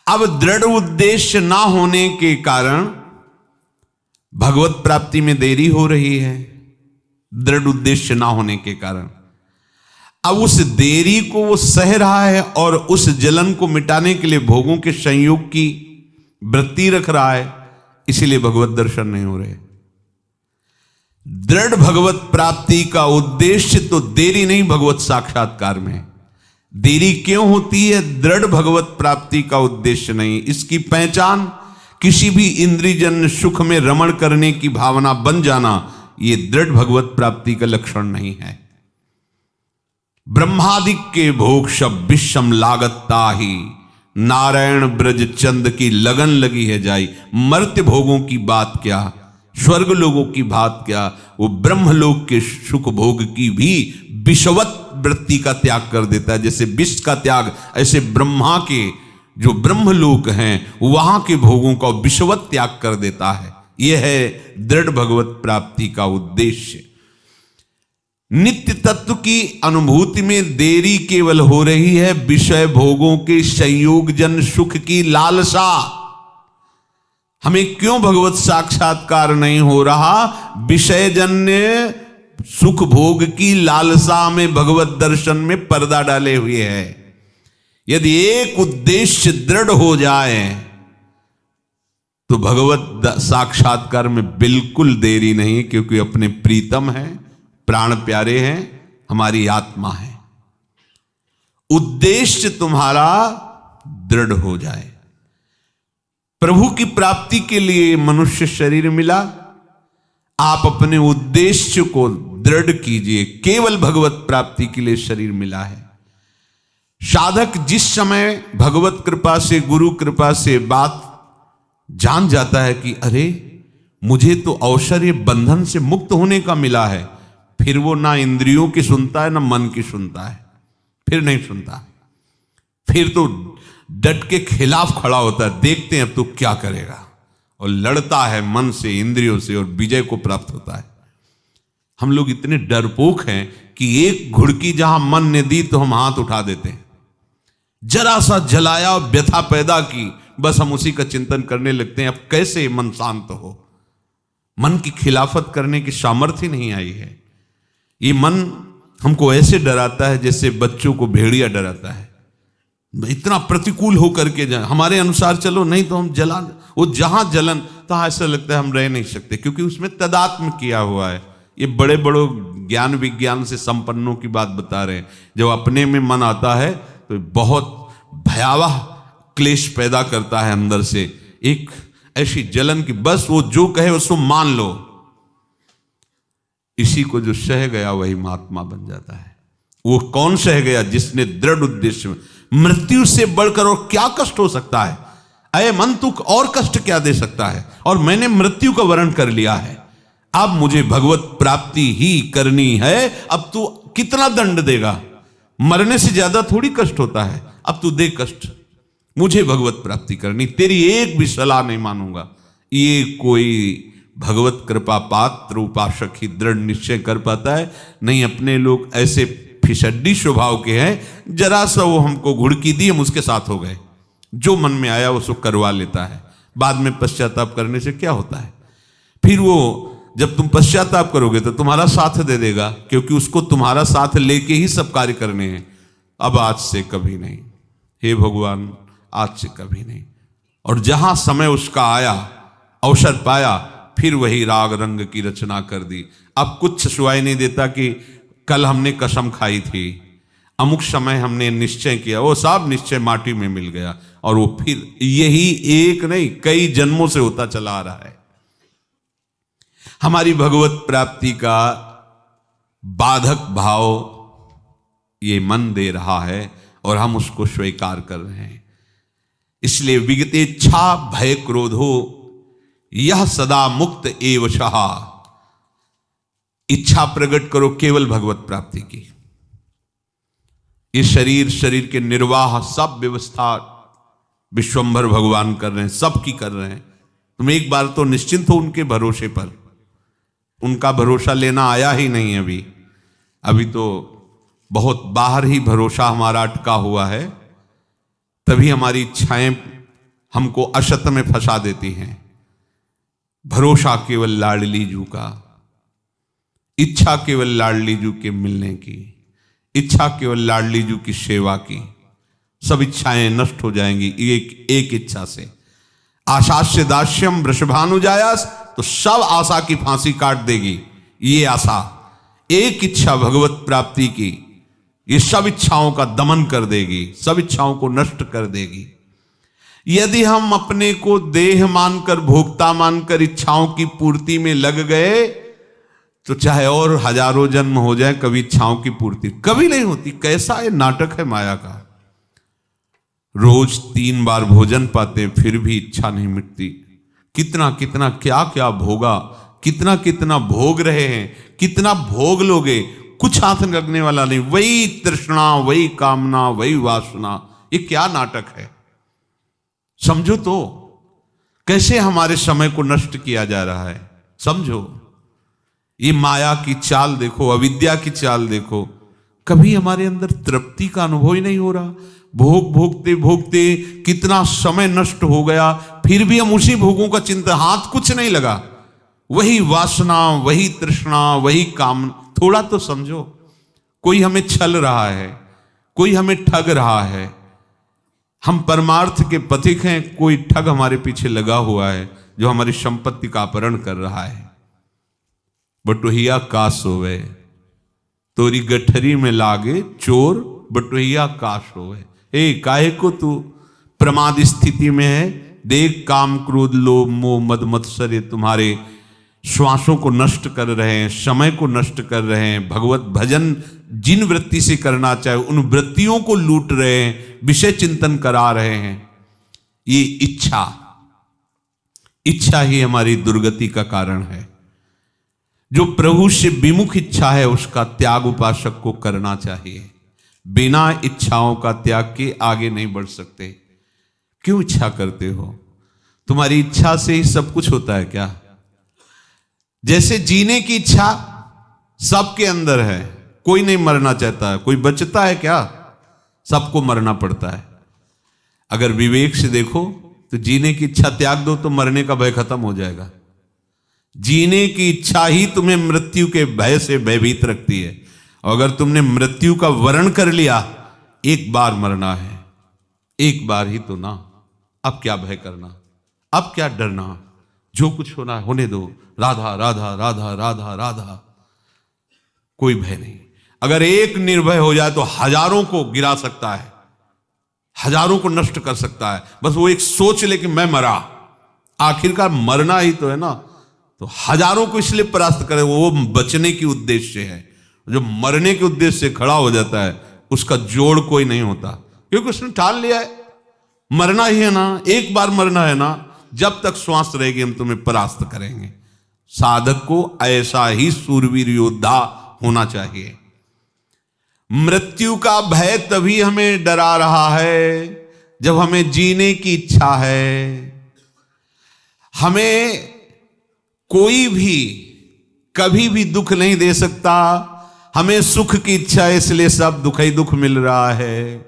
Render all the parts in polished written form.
अब दृढ़ उद्देश्य ना होने के कारण भगवत प्राप्ति में देरी हो रही है। दृढ़ उद्देश्य ना होने के कारण अब उस देरी को वो सह रहा है और उस जलन को मिटाने के लिए भोगों के संयोग की वृत्ति रख रहा है, इसीलिए भगवत दर्शन नहीं हो रहे। दृढ़ भगवत प्राप्ति का उद्देश्य तो देरी नहीं, भगवत साक्षात्कार में देरी क्यों होती है? दृढ़ भगवत प्राप्ति का उद्देश्य नहीं। इसकी पहचान किसी भी इंद्रियजन्य सुख में रमण करने की भावना बन जाना, यह दृढ़ भगवत प्राप्ति का लक्षण नहीं है। ब्रह्मादिक के भोग सब विषम लागता ही, नारायण ब्रज चंद की लगन लगी है जाई। मर्त्य भोगों की बात क्या, स्वर्ग लोगों की बात क्या, वो ब्रह्मलोक के सुख भोग की भी विषवत वृत्ति का त्याग कर देता है। जैसे विष का त्याग, ऐसे ब्रह्मा के जो ब्रह्मलोक हैं वहां के भोगों का विषवत त्याग कर देता है। यह है दृढ़ भगवत प्राप्ति का उद्देश्य। नित्य तत्व की अनुभूति में देरी केवल हो रही है विषय भोगों के संयोग जन सुख की लालसा। हमें क्यों भगवत साक्षात्कार नहीं हो रहा? विषय जन्य सुख भोग की लालसा में भगवत दर्शन में पर्दा डाले हुए है। यदि एक उद्देश्य दृढ़ हो जाए तो भगवत साक्षात्कार में बिल्कुल देरी नहीं, क्योंकि अपने प्रीतम है, प्राण प्यारे हैं, हमारी आत्मा है। उद्देश्य तुम्हारा दृढ़ हो जाए। प्रभु की प्राप्ति के लिए मनुष्य शरीर मिला, आप अपने उद्देश्य को दृढ़ कीजिए। केवल भगवत प्राप्ति के लिए शरीर मिला है। साधक जिस समय भगवत कृपा से, गुरु कृपा से बात जान जाता है कि अरे मुझे तो अवसर ये बंधन से मुक्त होने का मिला है, फिर वो ना इंद्रियों की सुनता है ना मन की सुनता है, फिर नहीं सुनता, फिर तो डट के खिलाफ खड़ा होता है। देखते हैं अब तो क्या करेगा, और लड़ता है मन से, इंद्रियों से, और विजय को प्राप्त होता है। हम लोग इतने डरपोक हैं कि एक घुड़की जहां मन ने दी तो हम हाथ उठा देते हैं। जरा सा जलाया और व्यथा पैदा की, बस हम उसी का चिंतन करने लगते हैं। अब कैसे मन शांत हो? मन की खिलाफत करने की सामर्थ्य नहीं आई है। ये मन हमको ऐसे डराता है जैसे बच्चों को भेड़िया डराता है। इतना प्रतिकूल होकर के हमारे अनुसार चलो, नहीं तो हम जला, वो जहां जलन तो ऐसा लगता है हम रह नहीं सकते, क्योंकि उसमें तदात्म किया हुआ है। ये बड़े बड़े ज्ञान विज्ञान से संपन्नों की बात बता रहे हैं। जब अपने में मन आता है तो बहुत भयावह क्लेश पैदा करता है अंदर से, एक ऐसी जलन की बस वो जो कहे उसको मान लो। इसी को जो सह गया वही महात्मा बन जाता है। वो कौन सह गया? जिसने दृढ़ उद्देश्य में, मृत्यु से बढ़कर और क्या कष्ट हो सकता है? अये मन तू और कष्ट क्या दे सकता है? और मैंने मृत्यु का वर्ण कर लिया है, अब मुझे भगवत प्राप्ति ही करनी है। अब तू कितना दंड देगा? मरने से ज्यादा थोड़ी कष्ट होता है। अब तू दे कष्ट, मुझे भगवत प्राप्ति करनी, तेरी एक भी सलाह नहीं मानूंगा। ये कोई भगवत कृपा पात्र उपासक ही दृढ़ निश्चय कर पाता है। नहीं, अपने लोग ऐसे फिसड्डी स्वभाव के हैं, जरा सा वो हमको घुड़की दी, हम उसके साथ हो गए, जो मन में आया उसको करवा लेता है। बाद में पश्चाताप करने से क्या होता है? फिर वो जब तुम पश्चाताप करोगे तो तुम्हारा साथ दे देगा, क्योंकि उसको तुम्हारा साथ लेके ही सब कार्य करने हैं। अब आज से कभी नहीं, हे भगवान, आज से कभी नहीं। और जहां समय उसका आया, अवसर पाया, फिर वही राग रंग की रचना कर दी। अब कुछ सुनाई नहीं देता कि कल हमने कसम खाई थी, अमुक समय हमने निश्चय किया, वो सब निश्चय माटी में मिल गया। और वो फिर यही एक नहीं कई जन्मों से होता चला आ रहा है। हमारी भगवत प्राप्ति का बाधक भाव ये मन दे रहा है और हम उसको स्वीकार कर रहे हैं। इसलिए विगतेच्छा भय क्रोधो यह सदा मुक्त एव शहा। इच्छा प्रकट करो केवल भगवत प्राप्ति की। ये शरीर के निर्वाह सब व्यवस्था विश्वंभर भगवान कर रहे हैं, सबकी कर रहे हैं। तुम एक बार तो निश्चिंत हो उनके भरोसे पर। उनका भरोसा लेना आया ही नहीं अभी तो बहुत बाहर ही भरोसा हमारा अटका हुआ है। तभी हमारी इच्छाएं हमको असत में फंसा देती हैं। भरोसा केवल लाडली जू का, इच्छा केवल लाडली जू के मिलने की, इच्छा केवल लाडली जू की सेवा की। सब इच्छाएं नष्ट हो जाएंगी एक इच्छा से। आशास्य दास्यम वृषभानुजायास, तो सब आशा की फांसी काट देगी ये आशा। एक इच्छा भगवत प्राप्ति की, ये सब इच्छाओं का दमन कर देगी, सब इच्छाओं को नष्ट कर देगी। यदि हम अपने को देह मानकर, भोक्ता मानकर इच्छाओं की पूर्ति में लग गए तो चाहे और हजारों जन्म हो जाए, कभी इच्छाओं की पूर्ति कभी नहीं होती। कैसा ये नाटक है माया का। रोज 3 बार भोजन पाते हैं फिर भी इच्छा नहीं मिटती। कितना कितना क्या क्या भोगा, कितना कितना भोग रहे हैं, कितना भोग लोगे, कुछ हाथ लगने वाला नहीं। वही तृष्णा, वही कामना, वही वासना। ये क्या नाटक है, समझो तो। कैसे हमारे समय को नष्ट किया जा रहा है, समझो। ये माया की चाल देखो, अविद्या की चाल देखो। कभी हमारे अंदर तृप्ति का अनुभव ही नहीं हो रहा। भोग भोगते भोगते कितना समय नष्ट हो गया, फिर भी हम उसी भोगों का चिंतन, हाथ कुछ नहीं लगा। वही वासना, वही तृष्णा, वही काम। थोड़ा तो समझो, कोई हमें छल रहा है, कोई हमें ठग रहा है। हम परमार्थ के पथिक हैं, कोई ठग हमारे पीछे लगा हुआ है जो हमारी संपत्ति का अपहरण कर रहा है। बटोहिया का सोवे, तोरी गठरी में लागे चोर, बटोहिया का सोवे। ए काहे को तू प्रमाद स्थिति में है? देख, काम क्रोध लोभ मोह मद मत्सर ये तुम्हारे श्वासों को नष्ट कर रहे हैं, समय को नष्ट कर रहे हैं। भगवत भजन जिन वृत्ति से करना चाहे उन वृत्तियों को लूट रहे हैं, विषय चिंतन करा रहे हैं। ये इच्छा ही हमारी दुर्गति का कारण है। जो प्रभु से विमुख इच्छा है उसका त्याग उपासक को करना चाहिए। बिना इच्छाओं का त्याग के आगे नहीं बढ़ सकते। क्यों इच्छा करते हो? तुम्हारी इच्छा से ही सब कुछ होता है क्या? जैसे जीने की इच्छा सबके अंदर है, कोई नहीं मरना चाहता है, कोई बचता है क्या? सबको मरना पड़ता है। अगर विवेक से देखो तो जीने की इच्छा त्याग दो तो मरने का भय खत्म हो जाएगा। जीने की इच्छा ही तुम्हें मृत्यु के भय से भयभीत रखती है। और अगर तुमने मृत्यु का वर्ण कर लिया, एक बार मरना है, एक बार ही तो ना, अब क्या भय करना, अब क्या डरना, जो कुछ होना है होने दो। राधा राधा राधा राधा राधा, कोई भय नहीं। अगर एक निर्भय हो जाए तो हजारों को गिरा सकता है, हजारों को नष्ट कर सकता है। बस वो एक सोच ले कि मैं मरा, आखिरकार मरना ही तो है ना। तो हजारों को इसलिए परास्त करे, वो बचने की उद्देश्य है। जो मरने के उद्देश्य से खड़ा हो जाता है उसका जोड़ कोई नहीं होता, क्योंकि उसने ठान लिया है मरना ही है ना, एक बार मरना है ना, जब तक श्वास रहेगी हम तुम्हें परास्त करेंगे। साधक को ऐसा ही सूरवीर योद्धा होना चाहिए। मृत्यु का भय तभी हमें डरा रहा है जब हमें जीने की इच्छा है। हमें कोई भी कभी भी दुख नहीं दे सकता। हमें सुख की इच्छा है इसलिए सब दुख ही दुख मिल रहा है।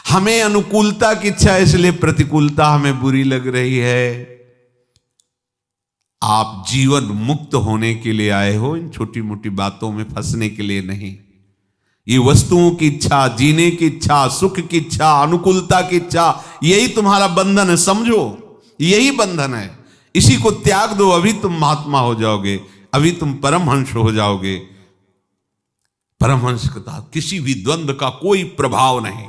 हमें अनुकूलता की इच्छा है इसलिए प्रतिकूलता हमें बुरी लग रही है। आप जीवन मुक्त होने के लिए आए हो, इन छोटी मोटी बातों में फंसने के लिए नहीं। ये वस्तुओं की इच्छा, जीने की इच्छा, सुख की इच्छा, अनुकूलता की इच्छा, यही तुम्हारा बंधन है। समझो, यही बंधन है। इसी को त्याग दो, अभी तुम महात्मा हो जाओगे, अभी तुम परमहंस हो जाओगे। परमहंस का किसी भी द्वंद्व का कोई प्रभाव नहीं,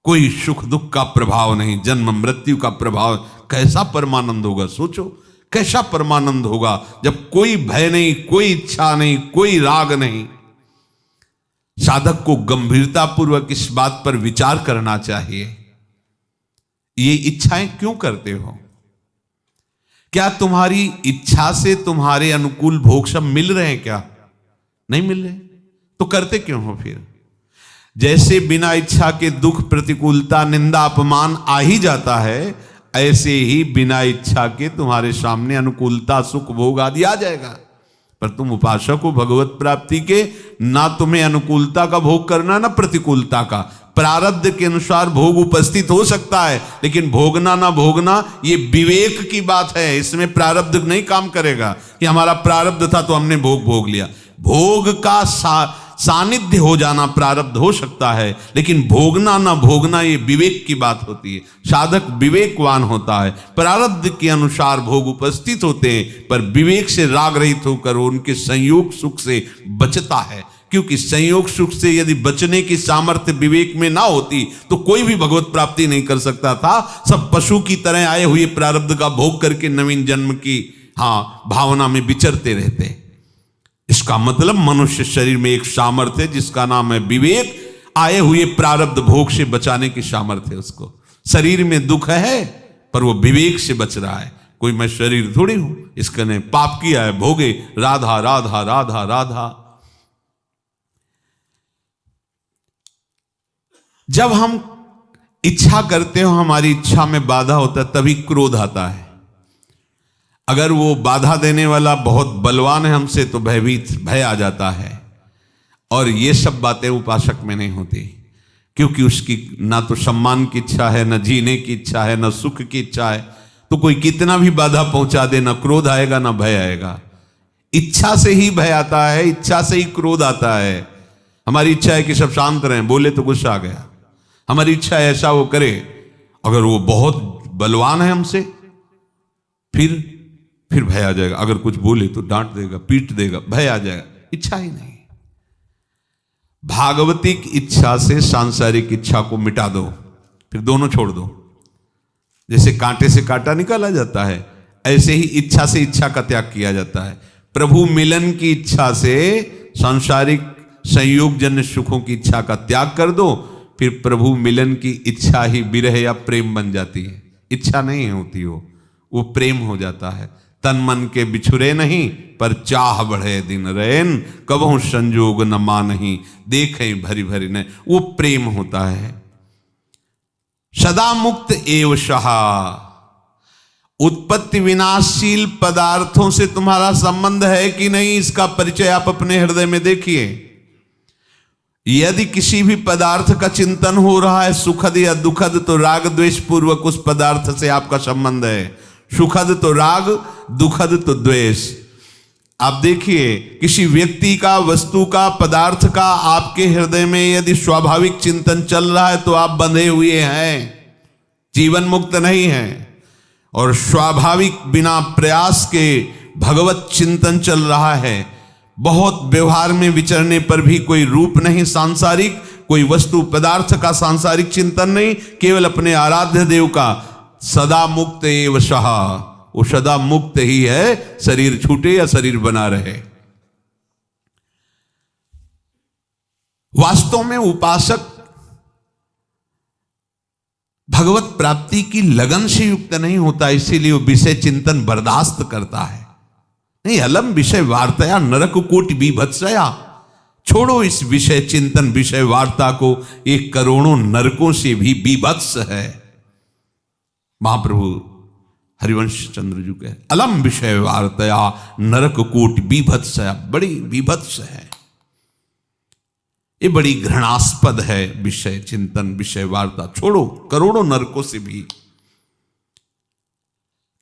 कोई सुख दुख का प्रभाव नहीं, जन्म मृत्यु का प्रभाव। कैसा परमानंद होगा, सोचो कैसा परमानंद होगा जब कोई भय नहीं, कोई इच्छा नहीं, कोई राग नहीं। साधक को गंभीरता पूर्वक इस बात पर विचार करना चाहिए। ये इच्छाएं क्यों करते हो? क्या तुम्हारी इच्छा से तुम्हारे अनुकूल भोग सब मिल रहे हैं क्या? नहीं मिल रहे तो करते क्यों हो फिर? जैसे बिना इच्छा के दुख, प्रतिकूलता, निंदा, अपमान आ ही जाता है, ऐसे ही बिना इच्छा के तुम्हारे सामने अनुकूलता, सुख, भोग आदि आ जाएगा। पर तुम उपासक हो भगवत प्राप्ति के, ना तुम्हें अनुकूलता का भोग करना ना प्रतिकूलता का। प्रारब्ध के अनुसार भोग उपस्थित हो सकता है, लेकिन भोगना ना भोगना ये विवेक की बात है। इसमें प्रारब्ध नहीं काम करेगा कि हमारा प्रारब्ध था तो हमने भोग लिया। भोग का सानिध्य हो जाना प्रारब्ध हो सकता है, लेकिन भोगना ना भोगना ये विवेक की बात होती है। साधक विवेकवान होता है, प्रारब्ध के अनुसार भोग उपस्थित होते हैं, पर विवेक से राग रहित होकर उनके संयोग सुख से बचता है। क्योंकि संयोग सुख से यदि बचने की सामर्थ्य विवेक में ना होती तो कोई भी भगवत प्राप्ति नहीं कर सकता था। सब पशु की तरह आए हुए प्रारब्ध का भोग करके नवीन जन्म की भावना में विचरते रहते। इसका मतलब मनुष्य शरीर में एक सामर्थ्य है जिसका नाम है विवेक, आए हुए प्रारब्ध भोग से बचाने की सामर्थ्य है उसको। शरीर में दुख है पर वो विवेक से बच रहा है। कोई मैं शरीर थोड़ी हूं, इसका ने पाप किया है, भोगे, राधा राधा राधा राधा। जब हम इच्छा करते हो, हमारी इच्छा में बाधा होता है, तभी क्रोध आता है। अगर वो बाधा देने वाला बहुत बलवान है हमसे तो भय आ जाता है। और ये सब बातें उपासक में नहीं होती, क्योंकि उसकी ना तो सम्मान की इच्छा है, ना जीने की इच्छा है, ना सुख की इच्छा है। तो कोई कितना भी बाधा पहुंचा दे, ना क्रोध आएगा ना भय आएगा। इच्छा से ही भय आता है, इच्छा से ही क्रोध आता है। हमारी इच्छा है कि सब शांत रहें, बोले तो गुस्सा आ गया। हमारी इच्छा है ऐसा वो करे, अगर वो बहुत बलवान है हमसे फिर भय आ जाएगा। अगर कुछ बोले तो डांट देगा, पीट देगा, भय आ जाएगा। इच्छा ही नहीं। भागवतिक इच्छा से सांसारिक इच्छा को मिटा दो, फिर दोनों छोड़ दो। जैसे कांटे से कांटा निकाला जाता है, ऐसे ही इच्छा से इच्छा का त्याग किया जाता है। प्रभु मिलन की इच्छा से सांसारिक संयोगजन्य सुखों की इच्छा का त्याग कर दो, फिर प्रभु मिलन की इच्छा ही विरह या प्रेम बन जाती है। इच्छा नहीं होती, वो प्रेम हो जाता है। तन मन के बिछुरे नहीं, पर चाह बढ़े दिन रैन, कबहु संजोग न मानही, देखें भरी भरी न, वो प्रेम होता है। सदा मुक्त एव सहा। उत्पत्ति विनाशशील पदार्थों से तुम्हारा संबंध है कि नहीं, इसका परिचय आप अपने हृदय में देखिए। यदि किसी भी पदार्थ का चिंतन हो रहा है, सुखद या दुखद, तो राग द्वेष पूर्वक उस पदार्थ से आपका संबंध है। सुखद तो राग, दुखद तो द्वेष। आप देखिए, किसी व्यक्ति का, वस्तु का, पदार्थ का आपके हृदय में यदि स्वाभाविक चिंतन चल रहा है तो आप बंधे हुए हैं, जीवन मुक्त नहीं है। और स्वाभाविक बिना प्रयास के भगवत चिंतन चल रहा है। बहुत व्यवहार में विचरने पर भी कोई रूप नहीं सांसारिक, कोई वस्तु पदार्थ का सांसारिक चिंतन नहीं, केवल अपने आराध्य देव का। सदा मुक्त एव सहा, वो सदा मुक्त ही है, शरीर छूटे या शरीर बना रहे। वास्तव में उपासक भगवत प्राप्ति की लगन से युक्त नहीं होता, इसीलिए वो विषय चिंतन बर्दाश्त करता है। नहीं, अलम विषय वार्ताया नरक कोटि बीभत्सया। छोड़ो इस विषय चिंतन विषय वार्ता को, एक करोड़ों नरकों से भी बीभत्स है। महाप्रभु हरिवंश चंद्र जी कहे, अलम विषय वार्ताया नरक कोटि बीभत्सया। बड़ी बीभत्स है, ये बड़ी घृणास्पद है विषय चिंतन विषय वार्ता। छोड़ो, करोड़ों नरकों से भी।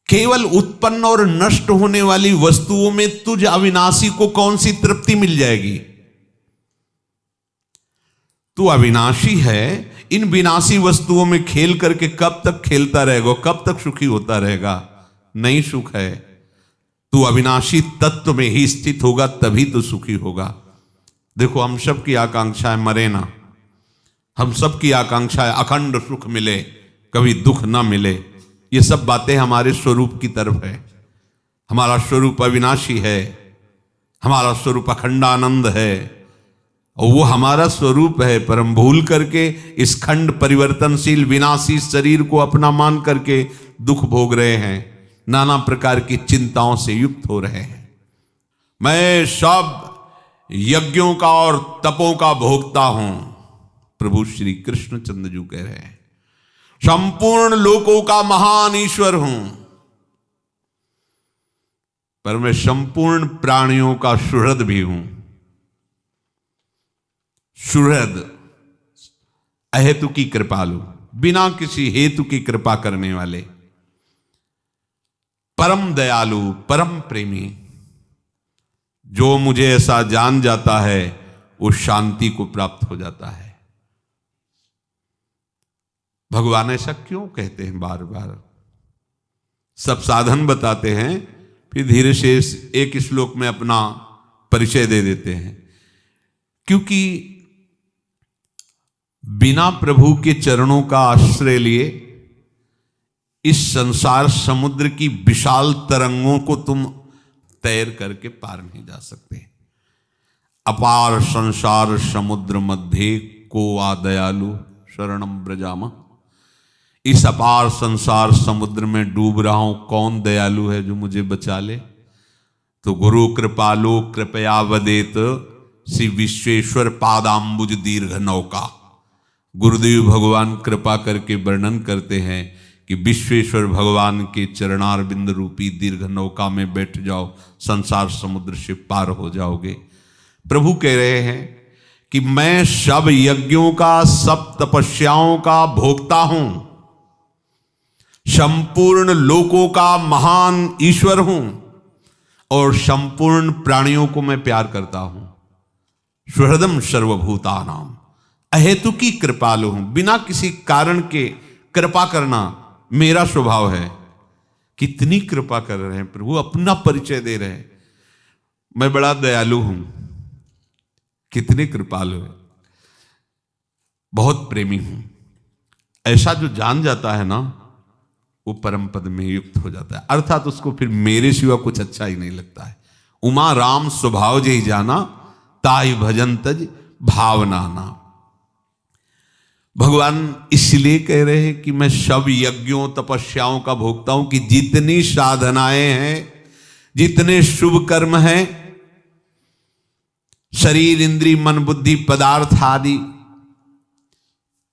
केवल उत्पन्न और नष्ट होने वाली वस्तुओं में तुझ अविनाशी को कौन सी तृप्ति मिल जाएगी? तू अविनाशी है, इन विनाशी वस्तुओं में खेल करके कब तक खेलता रहेगा, कब तक सुखी होता रहेगा? नहीं सुख है। तू अविनाशी तत्व में ही स्थित होगा, तभी तो सुखी होगा। देखो, हम सब की आकांक्षा है मरे ना, हम सब की आकांक्षा है अखंड सुख मिले, कभी दुख ना मिले। ये सब बातें हमारे स्वरूप की तरफ है। हमारा स्वरूप अविनाशी है, हमारा स्वरूप अखंडानंद है, और वो हमारा स्वरूप है। पर हम भूल करके इस खंड परिवर्तनशील विनाशी शरीर को अपना मान करके दुख भोग रहे हैं, नाना प्रकार की चिंताओं से युक्त हो रहे हैं। मैं सब यज्ञों का और तपों का भोक्ता हूं, प्रभु श्री कृष्णचंद्र जी कह रहे हैं। संपूर्ण लोकों का महान ईश्वर हूं, पर मैं संपूर्ण प्राणियों का सुहृद भी हूं। सुहृद अहेतु की कृपालु, बिना किसी हेतु की कृपा करने वाले, परम दयालु, परम प्रेमी। जो मुझे ऐसा जान जाता है वो शांति को प्राप्त हो जाता है। भगवान ऐसा क्यों कहते हैं बार बार? सब साधन बताते हैं, फिर धीरे से एक श्लोक में अपना परिचय दे देते हैं। क्योंकि बिना प्रभु के चरणों का आश्रय लिए इस संसार समुद्र की विशाल तरंगों को तुम तैर करके पार नहीं जा सकते। अपार संसार समुद्र मध्य को आ दयालु शरणम ब्रजामा। इस अपार संसार समुद्र में डूब रहा हूं, कौन दयालु है जो मुझे बचा ले? तो गुरु कृपालो कृपया वदेत श्री विश्वेश्वर पादाम्बुज दीर्घ नौका। गुरुदेव भगवान कृपा करके वर्णन करते हैं कि विश्वेश्वर भगवान के चरणार बिंद रूपी दीर्घ नौका में बैठ जाओ, संसार समुद्र से पार हो जाओगे। प्रभु कह रहे हैं कि मैं सब यज्ञों का, सब तपस्याओं का भोक्ता हूं, संपूर्ण लोकों का महान ईश्वर हूं और संपूर्ण प्राणियों को मैं प्यार करता हूं। सुहृदम सर्वभूतानाम, अहेतु की कृपालु हूं, बिना किसी कारण के कृपा करना मेरा स्वभाव है। कितनी कृपा कर रहे हैं प्रभु, अपना परिचय दे रहे हैं, मैं बड़ा दयालु हूं, कितने कृपालु है, बहुत प्रेमी हूं। ऐसा जो जान जाता है ना, वो परम पद में युक्त हो जाता है। अर्थात उसको फिर मेरे सिवा कुछ अच्छा ही नहीं लगता है। उमा राम स्वभाव जय जाना, ताई भजन तज भावना ना। भगवान इसलिए कह रहे हैं कि मैं सब यज्ञों तपस्याओं का भोगता हूं, कि जितनी साधनाएं हैं, जितने शुभ कर्म हैं, शरीर इंद्री मन बुद्धि पदार्थ आदि,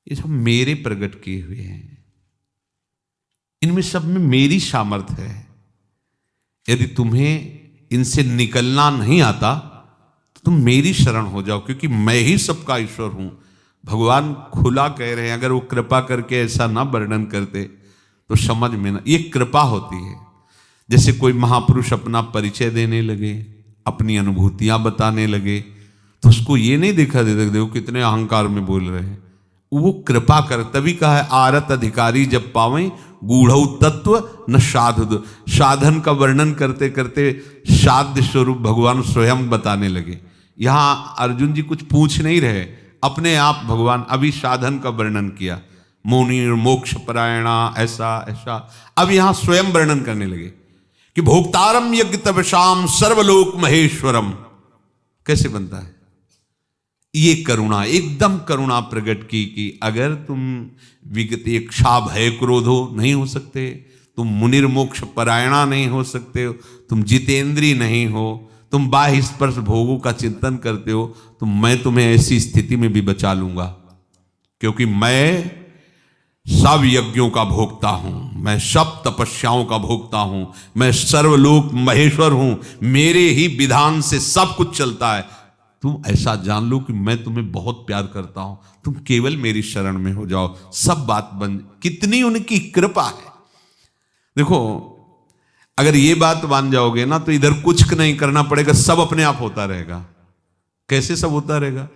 ये सब मेरे प्रकट किए हुए हैं। इनमें सब में मेरी सामर्थ्य है। यदि तुम्हें इनसे निकलना नहीं आता तो तुम मेरी शरण हो जाओ, क्योंकि मैं ही सबका ईश्वर हूं। भगवान खुला कह रहे हैं, अगर वो कृपा करके ऐसा ना वर्णन करते तो समझ में ना, ये कृपा होती है। जैसे कोई महापुरुष अपना परिचय देने लगे, अपनी अनुभूतियां बताने लगे, तो उसको ये नहीं दिखा देते देखो कितने अहंकार में बोल रहे हैं। वो कृपा कर, तभी कहा है आरत अधिकारी जब पावें गूढ़ तत्व न साधु। साधन का वर्णन करते करते साध्य स्वरूप भगवान स्वयं बताने लगे। यहां अर्जुन जी कुछ पूछ नहीं रहे, अपने आप भगवान अभी साधन का वर्णन किया, मुनि मोक्ष परायणा ऐसा ऐसा। अब यहां स्वयं वर्णन करने लगे कि भोक्तारम यज्ञ तपसाम सर्वलोक महेश्वरम। कैसे बनता है ये करुणा, एकदम करुणा प्रकट की कि अगर तुम विगत इच्छा भय क्रोधो नहीं हो सकते, तुम मुनिर मोक्ष परायणा नहीं हो सकते हो, तुम जितेंद्री नहीं हो, तुम बाह्य स्पर्श भोगों का चिंतन करते हो, तो मैं तुम्हें ऐसी स्थिति में भी बचा लूंगा, क्योंकि मैं सब यज्ञों का भोक्ता हूं, मैं सब तपस्याओं का भोक्ता हूं, मैं सर्वलोक महेश्वर हूं, मेरे ही विधान से सब कुछ चलता है। तुम ऐसा जान लो कि मैं तुम्हें बहुत प्यार करता हूं, तुम केवल मेरी शरण में हो जाओ, सब बात बन। कितनी उनकी कृपा है। देखो अगर ये बात मान जाओगे ना, तो इधर कुछ नहीं करना पड़ेगा, सब अपने आप होता रहेगा। कैसे सब होता रहेगा?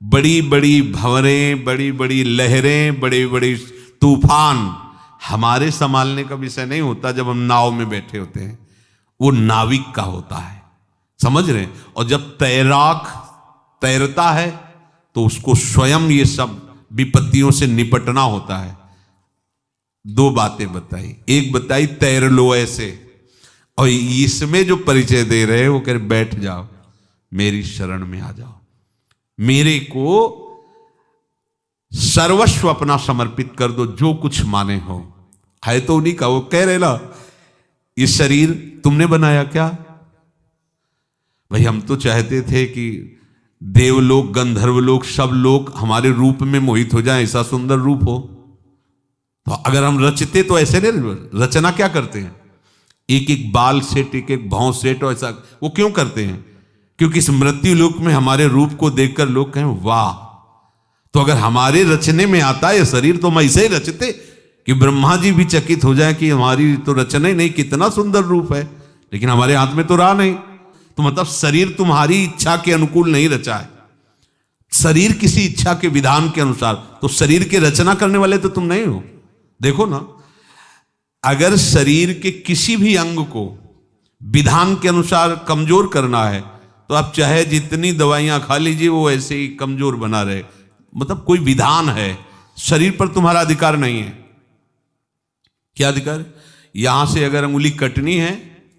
बड़ी बड़ी भंवरें, बड़ी बड़ी लहरें, बड़े बड़े तूफान हमारे संभालने का विषय नहीं होता। जब हम नाव में बैठे होते हैं, वो नाविक का होता है, समझ रहे हैं? और जब तैराक तैरता है तो उसको स्वयं ये सब विपत्तियों से निपटना होता है। दो बातें बताई, एक बताई तैर लो ऐसे, और इसमें जो परिचय दे रहे हैं वो कह रहे बैठ जाओ, मेरी शरण में आ जाओ, मेरे को सर्वस्व अपना समर्पित कर दो, जो कुछ माने हो। है तो उन्हीं का। वो कह रहे ना, ये शरीर तुमने बनाया क्या? भाई हम तो चाहते थे कि देवलोक गंधर्वलोक सब लोग हमारे रूप में मोहित हो जाएं, ऐसा सुंदर रूप हो। तो अगर हम रचते तो ऐसे नहीं, रचना क्या करते हैं? एक एक बाल सेट, एक एक भाव सेट, और ऐसा वो क्यों करते हैं? क्योंकि इस मृत्यु लोक में हमारे रूप को देखकर लोग कहें वाह। तो अगर हमारे रचने में आता है शरीर, तो हम ऐसे ही रचते कि ब्रह्मा जी भी चकित हो जाए कि हमारी तो रचना ही नहीं, कितना सुंदर रूप है, लेकिन हमारे हाथ में तो रहा नहीं। तो मतलब शरीर तुम्हारी इच्छा के अनुकूल नहीं रचा है, शरीर किसी इच्छा के विधान के अनुसार। तो शरीर के रचना करने वाले तो तुम नहीं हो। देखो ना, अगर शरीर के किसी भी अंग को विधान के अनुसार कमजोर करना है, तो आप चाहे जितनी दवाइयां खा लीजिए, वो ऐसे ही कमजोर बना रहे। मतलब कोई विधान है, शरीर पर तुम्हारा अधिकार नहीं है। क्या अधिकार? यहां से अगर अंगुली कटनी है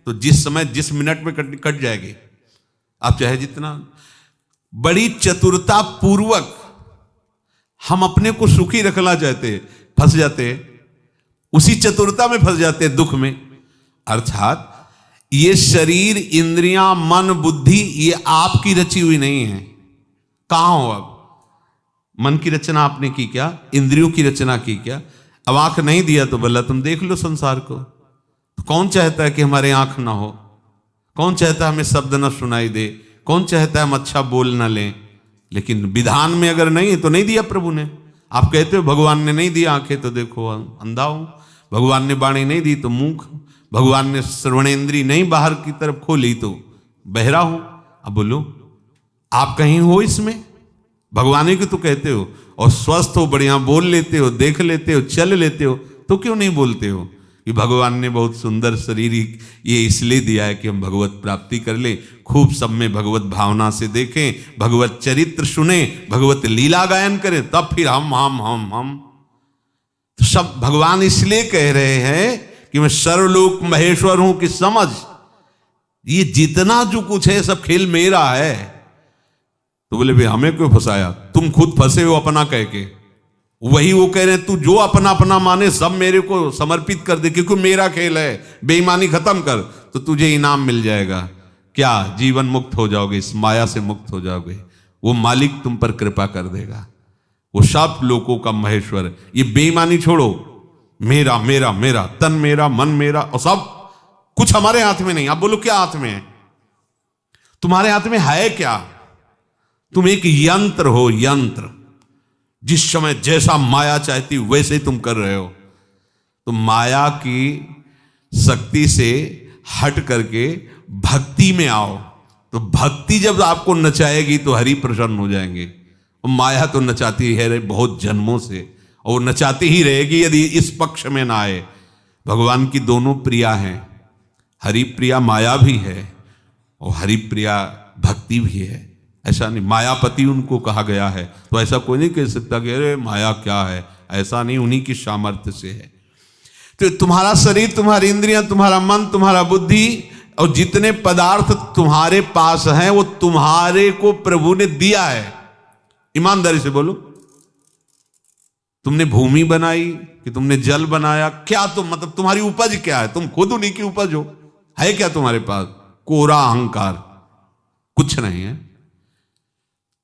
तो जिस समय जिस मिनट में कट जाएगी, आप चाहे जितना। बड़ी चतुरता पूर्वक हम अपने को सुखी रखना चाहते, फंस जाते, उसी चतुरता में फंस जाते, दुख में। अर्थात ये शरीर, इंद्रियां, मन, बुद्धि, ये आपकी रची हुई नहीं है। कहां हो अब? मन की रचना आपने की क्या? इंद्रियों की रचना की क्या? अब आंख नहीं दिया तो भला तुम देख लो संसार को। तो कौन चाहता है कि हमारे आंख ना हो? कौन चाहता है हमें शब्द ना सुनाई दे? कौन चाहता है हम अच्छा बोल ना लें? लेकिन विधान में अगर नहीं है तो नहीं दिया प्रभु ने। आप कहते हो भगवान ने नहीं दिया आंखें, तो देखो अंधा हूं। भगवान ने वाणी नहीं दी तो मूर्ख। भगवान ने श्रवणेंद्री नहीं बाहर की तरफ खोली तो बहरा हूं। अब बोलो, आप कहीं हो इसमें? भगवान ही को तो कहते हो, और स्वस्थ हो, बढ़िया बोल लेते हो, देख लेते हो, चल लेते हो, तो क्यों नहीं बोलते हो कि भगवान ने बहुत सुंदर शरीर ये इसलिए दिया है कि हम भगवत प्राप्ति कर ले, खूब सब में भगवत भावना से देखें, भगवत चरित्र सुने, भगवत लीला गायन करें, तब फिर हम तो सब भगवान इसलिए कह रहे हैं कि मैं सर्वलोक महेश्वर हूं कि समझ, ये जितना जो कुछ है सब खेल मेरा है। तो बोले भाई हमें क्यों फंसाया? तुम खुद फंसे हो अपना कह के। वही वो कह रहे हैं, तू जो अपना अपना माने सब मेरे को समर्पित कर दे, क्योंकि मेरा खेल है, बेईमानी खत्म कर, तो तुझे इनाम मिल जाएगा। क्या? जीवन मुक्त हो जाओगे, इस माया से मुक्त हो जाओगे। वो मालिक तुम पर कृपा कर देगा, वो सब लोगों का महेश्वर। ये बेईमानी छोड़ो, मेरा मेरा मेरा, तन मेरा, मन मेरा, और सब कुछ हमारे हाथ में नहीं। आप बोलो क्या हाथ में है? तुम्हारे हाथ में है क्या? तुम एक यंत्र हो, यंत्र। जिस समय जैसा माया चाहती वैसे ही तुम कर रहे हो। तो माया की शक्ति से हट करके भक्ति में आओ, तो भक्ति जब आपको नचाएगी तो हरि प्रसन्न हो जाएंगे। और माया तो नचाती है बहुत जन्मों से, और नचाती ही रहेगी यदि इस पक्ष में ना आए। भगवान की दोनों प्रिया हैं, हरि प्रिया माया भी है और हरि प्रिया भक्ति भी है। ऐसा नहीं मायापति उनको कहा गया है, तो ऐसा कोई नहीं कह सकता कि अरे माया क्या है, ऐसा नहीं, उन्हीं की सामर्थ्य से है। तो तुम्हारा शरीर, तुम्हारी इंद्रियां, तुम्हारा मन, तुम्हारा बुद्धि और जितने पदार्थ तुम्हारे पास हैं वो तुम्हारे को प्रभु ने दिया है। ईमानदारी से बोलो, तुमने भूमि बनाई कि तुमने जल बनाया? क्या तुम मतलब तुम्हारी उपज क्या है? तुम खुद उन्हीं की उपज हो। है क्या तुम्हारे पास? कोरा अहंकार, कुछ नहीं है।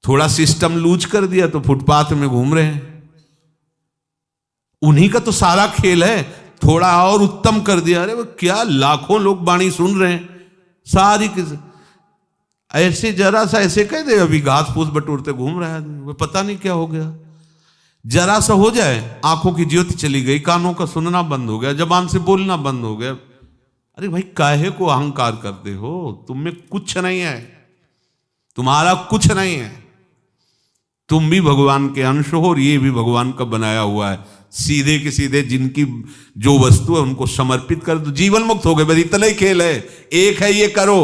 थोड़ा सिस्टम लूज कर दिया तो फुटपाथ में घूम रहे हैं, उन्हीं का तो सारा खेल है। थोड़ा और उत्तम कर दिया, अरे वो क्या, लाखों लोग वाणी सुन रहे हैं, सारी ऐसे जरा सा ऐसे कह दे, अभी घास फूस बटोरते घूम रहा है आदमी, वो पता नहीं क्या हो गया। जरा सा हो जाए, आंखों की ज्योति चली गई, कानों का सुनना बंद हो गया, जबान से बोलना बंद हो गया। अरे भाई काहे को अहंकार करते हो? तुम में कुछ नहीं है, तुम्हारा कुछ नहीं है। तुम भी भगवान के अंश हो और ये भी भगवान का बनाया हुआ है। सीधे के सीधे जिनकी जो वस्तु है उनको समर्पित कर दो, जीवन मुक्त हो गए। बस इतना ही खेल है। एक है ये करो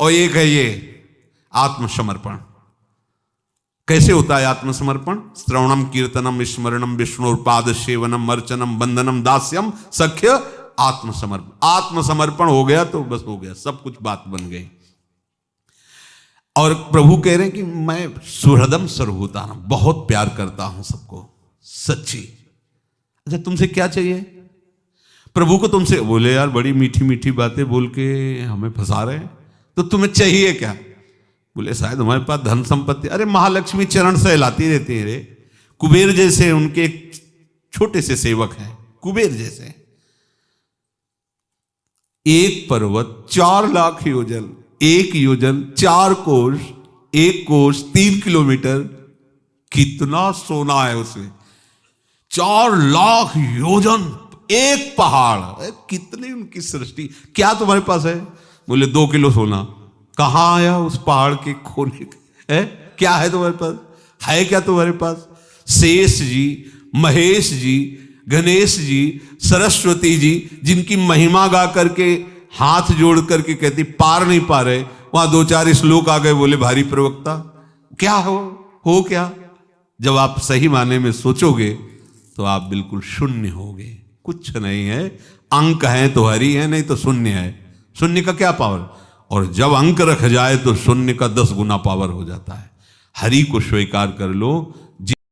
और एक है ये आत्मसमर्पण। कैसे होता है आत्मसमर्पण? श्रवणम कीर्तनम स्मरणम विष्णुपाद सेवनम अर्चनम बंधनम दास्यम सख्य आत्मसमर्पण। आत्मसमर्पण हो गया तो बस हो गया, सब कुछ बात बन गई। और प्रभु कह रहे हैं कि मैं सुहृदम सर्वभूतानां, बहुत प्यार करता हूं सबको, सच्ची। अच्छा तुमसे क्या चाहिए? प्रभु को तुमसे, बोले यार बड़ी मीठी मीठी बातें बोल के हमें फंसा रहे हैं, तो तुम्हें चाहिए क्या? बोले शायद हमारे पास धन संपत्ति। अरे महालक्ष्मी चरण सहलाती रहती है रे। कुबेर जैसे उनके छोटे से सेवक हैं, कुबेर जैसे। एक पर्वत 4 लाख योजन, 1 योजन 4 कोष, 1 कोष 3 किलोमीटर, कितना सोना है उसमें, 4 लाख योजन एक पहाड़। कितनी उनकी सृष्टि। क्या तुम्हारे पास है? बोले 2 किलो सोना। कहां आया उस पहाड़ के खोने है? क्या है तुम्हारे पास? है क्या तुम्हारे पास? शेष जी, महेश जी, गणेश जी, सरस्वती जी, जिनकी महिमा गा करके हाथ जोड़ करके कहती पार नहीं पा रहे, वहां 2-4 श्लोक आ गए, बोले भारी प्रवक्ता क्या हो क्या? जब आप सही माने में सोचोगे तो आप बिल्कुल शून्य होगे, कुछ नहीं है। अंक है तो हरि है, नहीं तो शून्य है। शून्य का क्या पावर? और जब अंक रख जाए तो शून्य का 10 गुना पावर हो जाता है। हरि को स्वीकार कर लो,